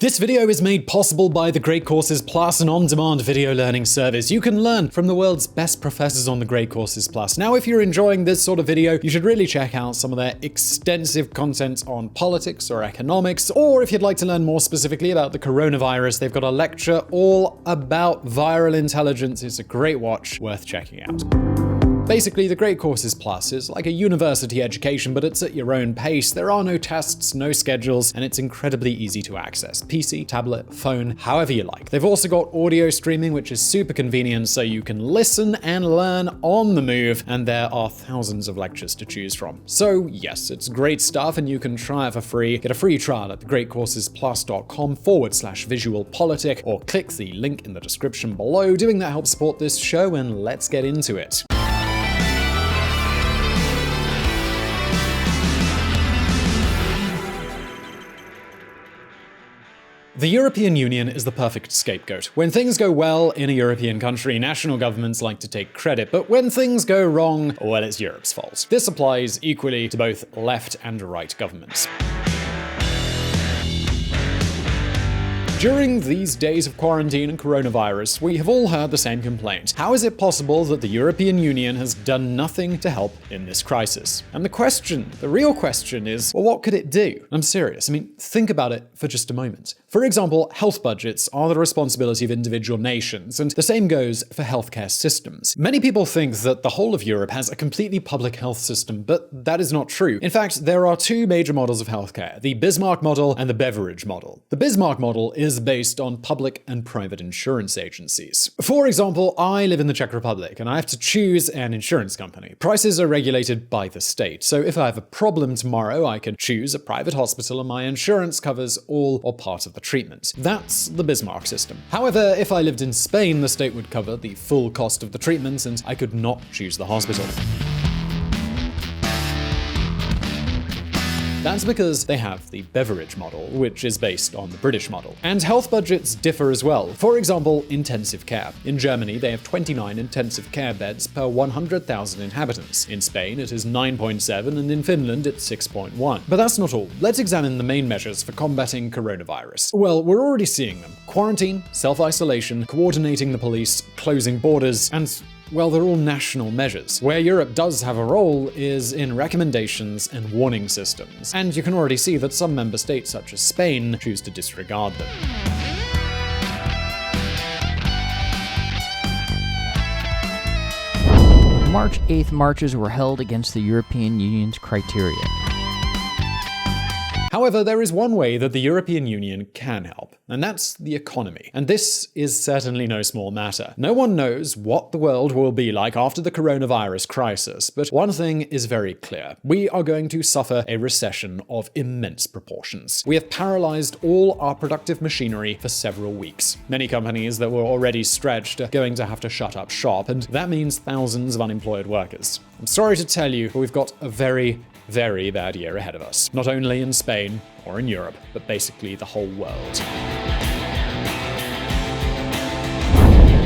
This video is made possible by the Great Courses Plus, an on-demand video learning service. You can learn from the world's best professors on the Great Courses Plus. Now, if you're enjoying this sort of video, you should really check out some of their extensive content on politics or economics, or if you'd like to learn more specifically about the coronavirus, they've got a lecture all about viral intelligence. It's a great watch, worth checking out. Basically, the Great Courses Plus is like a university education, but it's at your own pace. There are no tests, no schedules, and it's incredibly easy to access. PC, tablet, phone, however you like. They've also got audio streaming, which is super convenient, so you can listen and learn on the move, and there are thousands of lectures to choose from. So yes, it's great stuff, and you can try it for free. Get a free trial at thegreatcoursesplus.com/visualpolitik, or click the link in the description below. Doing that helps support this show, and let's get into it. The European Union is the perfect scapegoat. When things go well in a European country, national governments like to take credit, but when things go wrong, well, it's Europe's fault. This applies equally to both left and right governments. During these days of quarantine and coronavirus, we have all heard the same complaint. How is it possible that the European Union has done nothing to help in this crisis? And the real question is, well, what could it do? I'm serious. I mean, think about it for just a moment. For example, health budgets are the responsibility of individual nations, and the same goes for healthcare systems. Many people think that the whole of Europe has a completely public health system, but that is not true. In fact, there are two major models of healthcare, the Bismarck model and the Beveridge model. The Bismarck model is based on public and private insurance agencies. For example, I live in the Czech Republic and I have to choose an insurance company. Prices are regulated by the state, so if I have a problem tomorrow, I can choose a private hospital and my insurance covers all or part of the treatment. That's the Bismarck system. However, if I lived in Spain, the state would cover the full cost of the treatment and I could not choose the hospital. That's because they have the Beveridge model, which is based on the British model. And health budgets differ as well. For example, intensive care. In Germany, they have 29 intensive care beds per 100,000 inhabitants. In Spain, it is 9.7, and in Finland, it's 6.1. But that's not all. Let's examine the main measures for combating coronavirus. Well, we're already seeing them. Quarantine, self-isolation, coordinating the police, closing borders, and well, they're all national measures. Where Europe does have a role is in recommendations and warning systems. And you can already see that some member states, such as Spain, choose to disregard them. March 8th marches were held against the European Union's criteria. However, there is one way that the European Union can help, and that's the economy. And this is certainly no small matter. No one knows what the world will be like after the coronavirus crisis, but one thing is very clear. We are going to suffer a recession of immense proportions. We have paralyzed all our productive machinery for several weeks. Many companies that were already stretched are going to have to shut up shop, and that means thousands of unemployed workers. I'm sorry to tell you, but we've got a very bad year ahead of us. Not only in Spain or in Europe, but basically the whole world.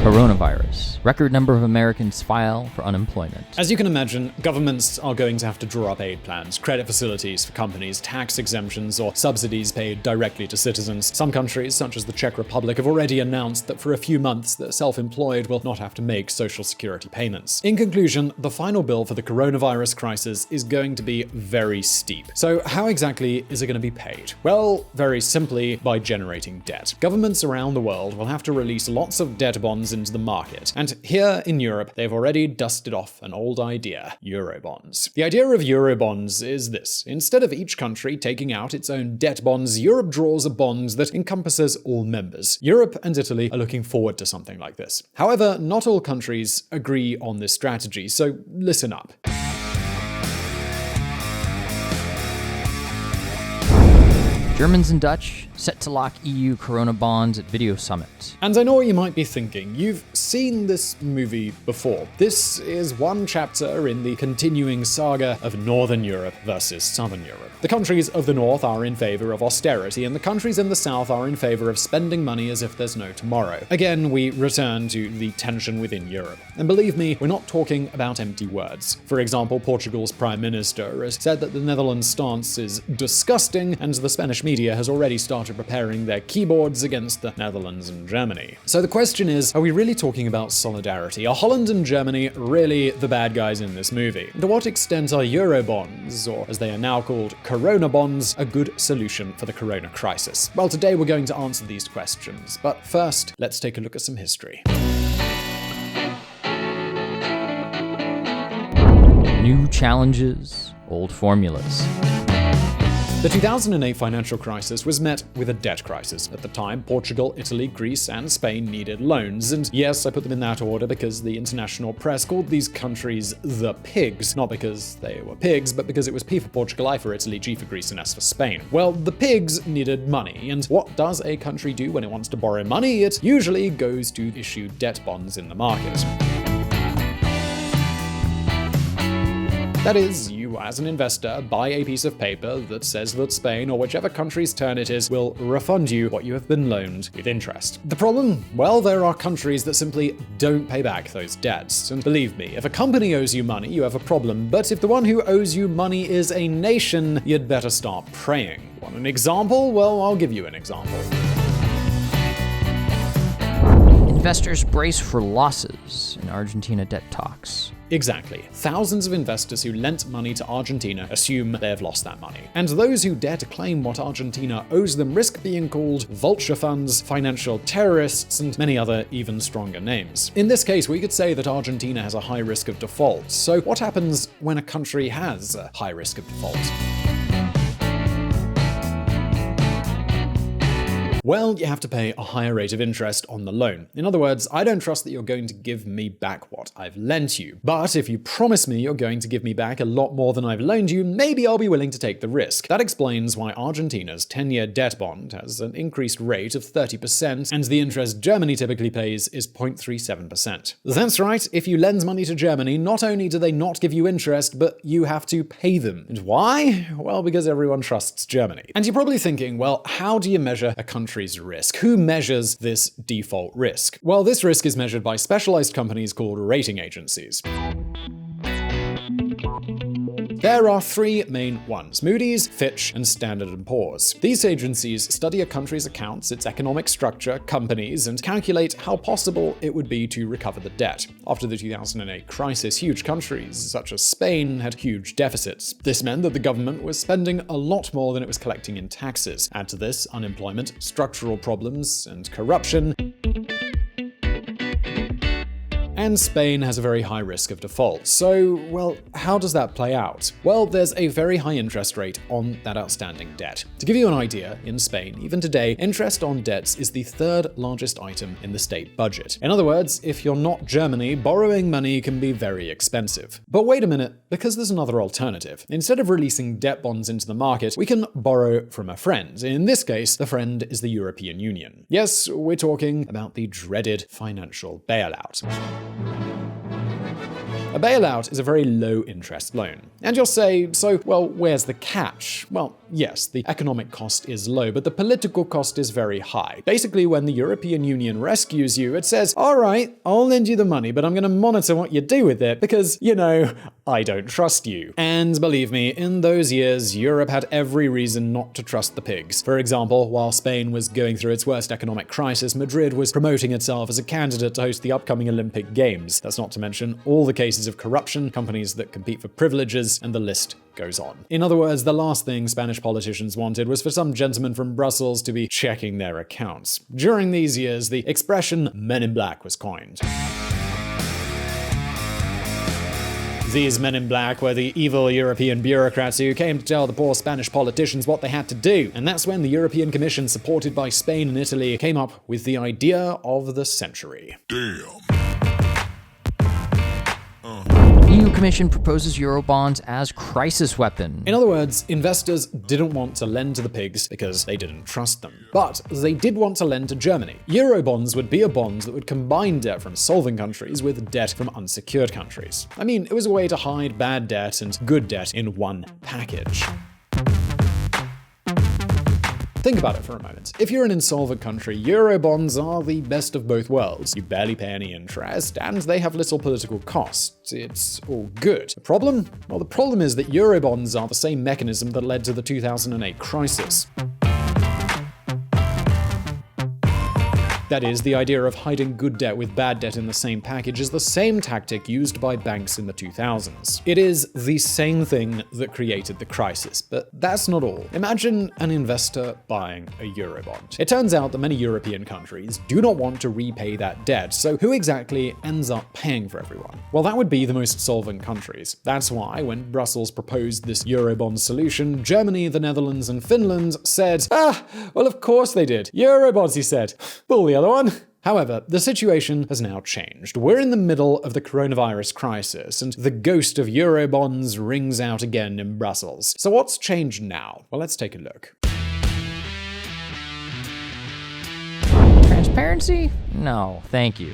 Coronavirus. Record number of Americans file for unemployment. As you can imagine, governments are going to have to draw up aid plans, credit facilities for companies, tax exemptions, or subsidies paid directly to citizens. Some countries, such as the Czech Republic, have already announced that for a few months the self-employed will not have to make social security payments. In conclusion, the final bill for the coronavirus crisis is going to be very steep. So how exactly is it going to be paid? Well, very simply, by generating debt. Governments around the world will have to release lots of debt bonds into the market. And here in Europe, they've already dusted off an old idea, Eurobonds. The idea of Eurobonds is this. Instead of each country taking out its own debt bonds, Europe draws a bond that encompasses all members. Europe and Italy are looking forward to something like this. However, not all countries agree on this strategy, so listen up. Germans and Dutch set to lock EU Corona bonds at video summit. And I know what you might be thinking. You've seen this movie before. This is one chapter in the continuing saga of Northern Europe versus Southern Europe. The countries of the North are in favor of austerity, and the countries in the South are in favor of spending money as if there's no tomorrow. Again, we return to the tension within Europe. And believe me, we're not talking about empty words. For example, Portugal's Prime Minister has said that the Netherlands' stance is disgusting, and the Spanish media has already started started preparing their keyboards against the Netherlands and Germany. So the question is, are we really talking about solidarity? Are Holland and Germany really the bad guys in this movie? And to what extent are Eurobonds, or as they are now called, Corona bonds, a good solution for the Corona crisis? Well, today we're going to answer these questions. But first, let's take a look at some history. New challenges, old formulas. The 2008 financial crisis was met with a debt crisis. At the time, Portugal, Italy, Greece, and Spain needed loans. And yes, I put them in that order because the international press called these countries the pigs. Not because they were pigs, but because it was P for Portugal, I for Italy, G for Greece, and S for Spain. Well, the pigs needed money. And what does a country do when it wants to borrow money? It usually goes to issue debt bonds in the market. That is, you as an investor buy a piece of paper that says that Spain, or whichever country's turn it is, will refund you what you have been loaned with interest. The problem? Well, there are countries that simply don't pay back those debts. And believe me, if a company owes you money, you have a problem. But if the one who owes you money is a nation, you'd better start praying. Want an example? Well, I'll give you an example. Investors brace for losses in Argentina debt talks. Exactly. Thousands of investors who lent money to Argentina assume they have lost that money. And those who dare to claim what Argentina owes them risk being called vulture funds, financial terrorists, and many other even stronger names. In this case, we could say that Argentina has a high risk of default. So what happens when a country has a high risk of default? Well, you have to pay a higher rate of interest on the loan. In other words, I don't trust that you're going to give me back what I've lent you. But if you promise me you're going to give me back a lot more than I've loaned you, maybe I'll be willing to take the risk. That explains why Argentina's 10-year debt bond has an increased rate of 30%, and the interest Germany typically pays is 0.37%. That's right, if you lend money to Germany, not only do they not give you interest, but you have to pay them. And why? Well, because everyone trusts Germany. And you're probably thinking, well, how do you measure a country's risk? Who measures this default risk? Well, this risk is measured by specialized companies called rating agencies. There are three main ones: Moody's, Fitch, and Standard & Poor's. These agencies study a country's accounts, its economic structure, companies, and calculate how possible it would be to recover the debt. After the 2008 crisis, huge countries, such as Spain, had huge deficits. This meant that the government was spending a lot more than it was collecting in taxes. Add to this unemployment, structural problems, and corruption. And Spain has a very high risk of default. So, well, how does that play out? Well, there's a very high interest rate on that outstanding debt. To give you an idea, in Spain, even today, interest on debts is the third largest item in the state budget. In other words, if you're not Germany, borrowing money can be very expensive. But wait a minute, because there's another alternative. Instead of releasing debt bonds into the market, we can borrow from a friend. In this case, the friend is the European Union. Yes, we're talking about the dreaded financial bailout. A bailout is a very low-interest loan. And you'll say, so, well, where's the catch? Well, yes, the economic cost is low, but the political cost is very high. Basically, when the European Union rescues you, it says, all right, I'll lend you the money, but I'm going to monitor what you do with it because, I don't trust you. And believe me, in those years, Europe had every reason not to trust the pigs. For example, while Spain was going through its worst economic crisis, Madrid was promoting itself as a candidate to host the upcoming Olympic Games. That's not to mention all the cases of corruption, companies that compete for privileges, and the list goes on. In other words, the last thing Spanish politicians wanted was for some gentleman from Brussels to be checking their accounts. During these years, the expression "men in black" was coined. These men in black were the evil European bureaucrats who came to tell the poor Spanish politicians what they had to do. And that's when the European Commission, supported by Spain and Italy, came up with the idea of the century. The EU Commission proposes Eurobonds as crisis weapon. In other words, investors didn't want to lend to the pigs because they didn't trust them. But they did want to lend to Germany. Eurobonds would be a bond that would combine debt from solving countries with debt from unsecured countries. I mean, it was a way to hide bad debt and good debt in one package. Think about it for a moment. If you're an insolvent country, Eurobonds are the best of both worlds. You barely pay any interest, and they have little political cost. It's all good. The problem? Well, the problem is that Eurobonds are the same mechanism that led to the 2008 crisis. That is, the idea of hiding good debt with bad debt in the same package is the same tactic used by banks in the 2000s. It is the same thing that created the crisis, but that's not all. Imagine an investor buying a Eurobond. It turns out that many European countries do not want to repay that debt, so who exactly ends up paying for everyone? Well, that would be the most solvent countries. That's why, when Brussels proposed this Eurobond solution, Germany, the Netherlands, and Finland said, well, of course they did. Eurobonds, he said. Pull the other one. However, the situation has now changed. We're in the middle of the coronavirus crisis, and the ghost of Eurobonds rings out again in Brussels. So what's changed now? Well, let's take a look. Transparency? No, thank you.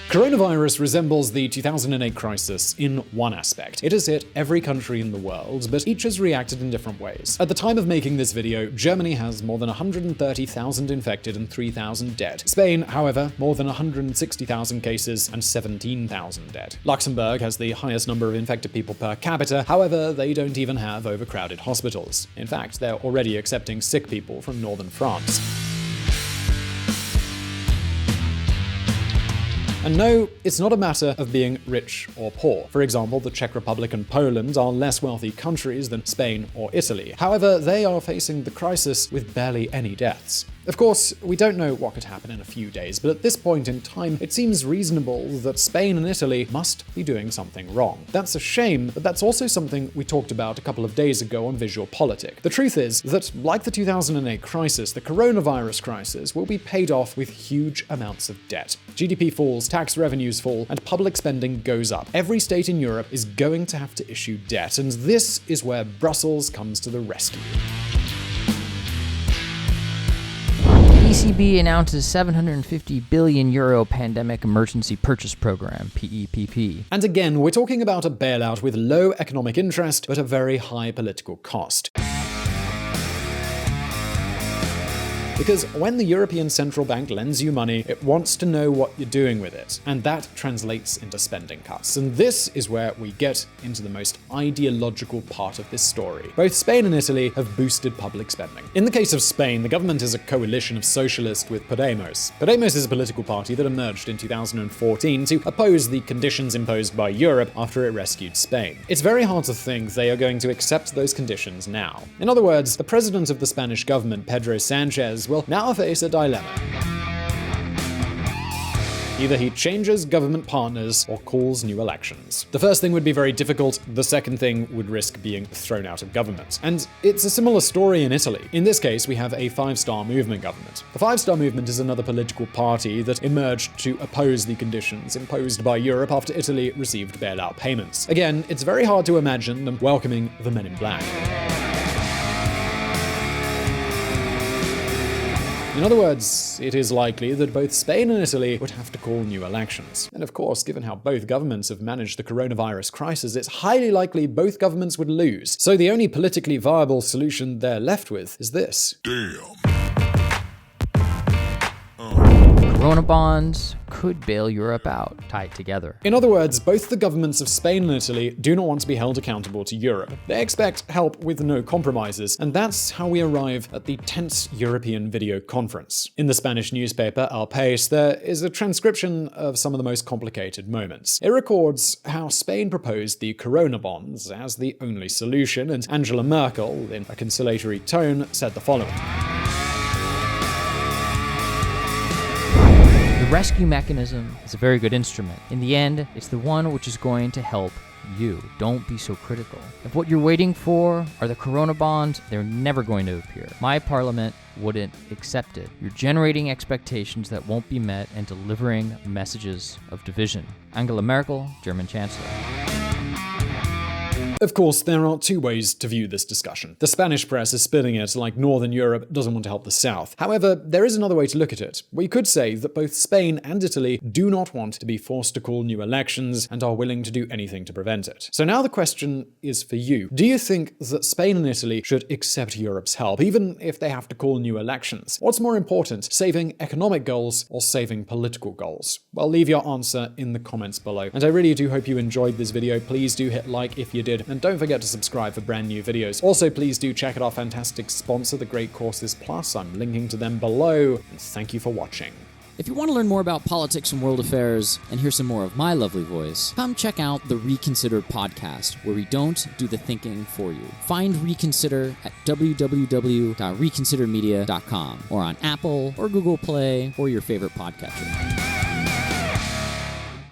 Coronavirus resembles the 2008 crisis in one aspect. It has hit every country in the world, but each has reacted in different ways. At the time of making this video, Germany has more than 130,000 infected and 3,000 dead. Spain, however, more than 160,000 cases and 17,000 dead. Luxembourg has the highest number of infected people per capita, however, they don't even have overcrowded hospitals. In fact, they're already accepting sick people from northern France. And no, it's not a matter of being rich or poor. For example, the Czech Republic and Poland are less wealthy countries than Spain or Italy. However, they are facing the crisis with barely any deaths. Of course, we don't know what could happen in a few days, but at this point in time, it seems reasonable that Spain and Italy must be doing something wrong. That's a shame, but that's also something we talked about a couple of days ago on VisualPolitik. The truth is that, like the 2008 crisis, the coronavirus crisis will be paid off with huge amounts of debt. GDP falls, tax revenues fall, and public spending goes up. Every state in Europe is going to have to issue debt, and this is where Brussels comes to the rescue. ECB announces €750 billion pandemic emergency purchase program, PEPP. And again, we're talking about a bailout with low economic interest, but a very high political cost. Because when the European Central Bank lends you money, it wants to know what you're doing with it. And that translates into spending cuts. And this is where we get into the most ideological part of this story. Both Spain and Italy have boosted public spending. In the case of Spain, the government is a coalition of socialists with Podemos. Podemos is a political party that emerged in 2014 to oppose the conditions imposed by Europe after it rescued Spain. It's very hard to think they are going to accept those conditions now. In other words, the president of the Spanish government, Pedro Sanchez, will now face a dilemma. Either he changes government partners or calls new elections. The first thing would be very difficult, the second thing would risk being thrown out of government. And it's a similar story in Italy. In this case, we have a five-star movement government. The five-star movement is another political party that emerged to oppose the conditions imposed by Europe after Italy received bailout payments. Again, it's very hard to imagine them welcoming the men in black. In other words, it is likely that both Spain and Italy would have to call new elections. And of course, given how both governments have managed the coronavirus crisis, it's highly likely both governments would lose. So the only politically viable solution they're left with is this. Corona bonds could bail Europe out, tied together. In other words, both the governments of Spain and Italy do not want to be held accountable to Europe. They expect help with no compromises, and that's how we arrive at the tense European video conference. In the Spanish newspaper El País, there is a transcription of some of the most complicated moments. It records how Spain proposed the Corona bonds as the only solution, and Angela Merkel, in a conciliatory tone, said the following. The rescue mechanism is a very good instrument. In the end, it's the one which is going to help you. Don't be so critical. If what you're waiting for are the Corona bonds, they're never going to appear. My parliament wouldn't accept it. You're generating expectations that won't be met and delivering messages of division. Angela Merkel, German Chancellor. Of course, there are two ways to view this discussion. The Spanish press is spinning it like Northern Europe doesn't want to help the South. However, there is another way to look at it. We could say that both Spain and Italy do not want to be forced to call new elections and are willing to do anything to prevent it. So now the question is for you. Do you think that Spain and Italy should accept Europe's help, even if they have to call new elections? What's more important, saving economic goals or saving political goals? Well, leave your answer in the comments below. And I really do hope you enjoyed this video. Please do hit like if you did, and don't forget to subscribe for brand new videos. Also, please do check out our fantastic sponsor, The Great Courses Plus. I'm linking to them below, and thank you for watching. If you want to learn more about politics and world affairs and hear some more of my lovely voice, come check out the Reconsider podcast, where we don't do the thinking for you. Find Reconsider at www.reconsidermedia.com or on Apple or Google Play or your favorite podcatcher.